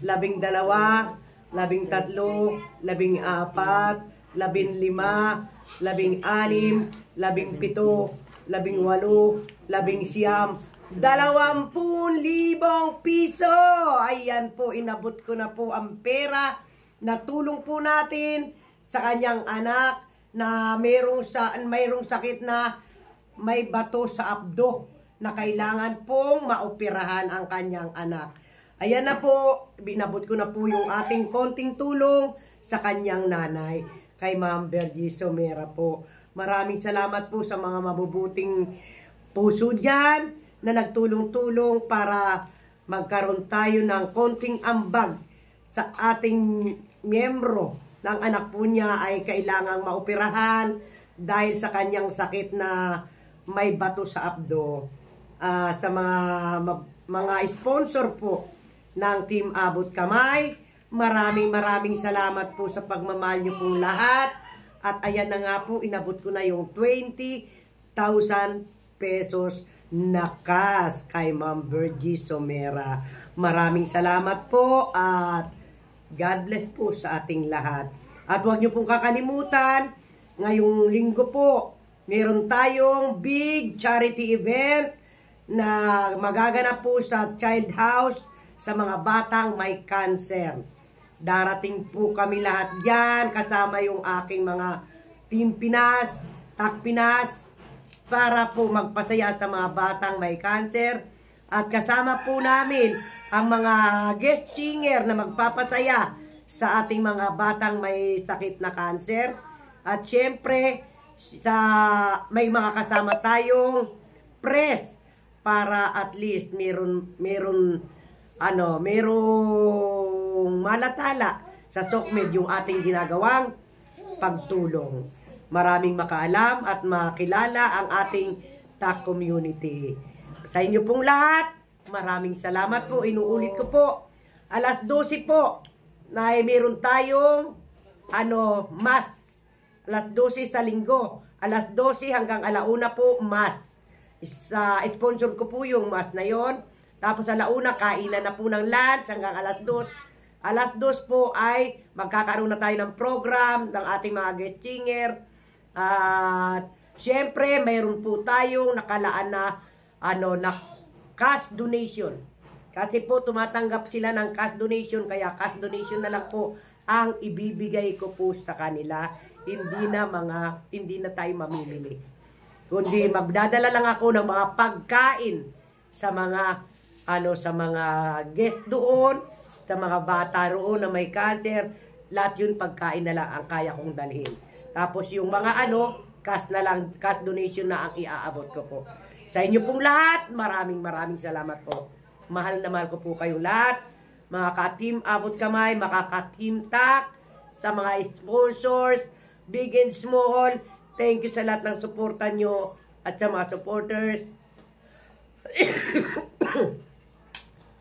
12, 13, 14, 15, 16, 17, 18, 20,000 piso. Ayan po, inabot ko na po ang pera na tulong po natin sa kanyang anak na mayroong sakit na may bato sa abdo na kailangan pong maoperahan ang kanyang anak. Ayan na po, binabot ko na po yung ating konting tulong sa kanyang nanay, kay Ma'am Bergie Somera po. Maraming salamat po sa mga mabubuting puso dyan na nagtulong-tulong para magkaroon tayo ng konting ambag sa ating miyembro ng anak po niya ay kailangang maoperahan dahil sa kanyang sakit na may bato sa abdo. Sa mga sponsor po ng Team Abot Kamay, maraming salamat po sa pagmamahal niyo pong lahat. At ayan na nga po, inabot ko na yung 20,000 pesos na cash kay Ma'am Bergie Somera. Maraming salamat po at God bless po sa ating lahat. At huwag niyo pong kakalimutan, ngayong linggo po, meron tayong big charity event na magaganap po sa Child House sa mga batang may cancer. Darating po kami lahat dyan, kasama yung aking mga Team Pinas, Tak Pinas, para po magpasaya sa mga batang may cancer. At kasama po namin ang mga guest singer na magpapasaya sa ating mga batang may sakit na cancer. At syempre, may mga kasama tayong press para at least merong malatala sa SOCMED yung ating ginagawang pagtulong. Maraming makaalam at makilala ang ating TAC community. Sa inyo pong lahat, maraming salamat po. Inuulit ko po, alas 12 po, na meron tayong mass. Alas 12 sa linggo. Alas 12 hanggang alauna po, mass. Sponsor ko po yung mass na yon. Tapos alauna, kainan na po ng lunch hanggang alas 2. Alas 2 po ay magkakaroon na tayo ng program ng ating mga guest singer. At syempre, mayroon po tayong nakalaan na cash donation. Kasi po tumatanggap sila ng cash donation, kaya cash donation na lang po ang ibibigay ko po sa kanila. Hindi na tayo mamimili. Kundi magdadala lang ako ng mga pagkain sa mga guest doon, sa mga bata roon na may cancer. Lahat yun pagkain na lang ang kaya kong dalhin. Tapos yung mga cash na lang, cash donation na ang iaabot ko po. Sa inyo pong lahat, maraming salamat po. Mahal na mahal ko po kayong lahat. Mga ka-Team Abot Kamay, mga ka-Team TAC, sa mga sponsors, big and small, thank you sa lahat ng suporta nyo at sa mga supporters.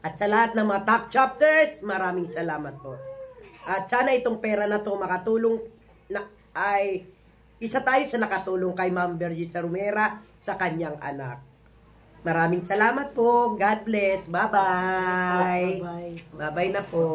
At sa lahat ng mga top chapters, maraming salamat po. At sana itong pera na to makatulong ay isa tayo sa nakatulong kay Ma'am Bergie Somera sa kanyang anak. Maraming salamat po. God bless. Bye-bye. Bye-bye na po.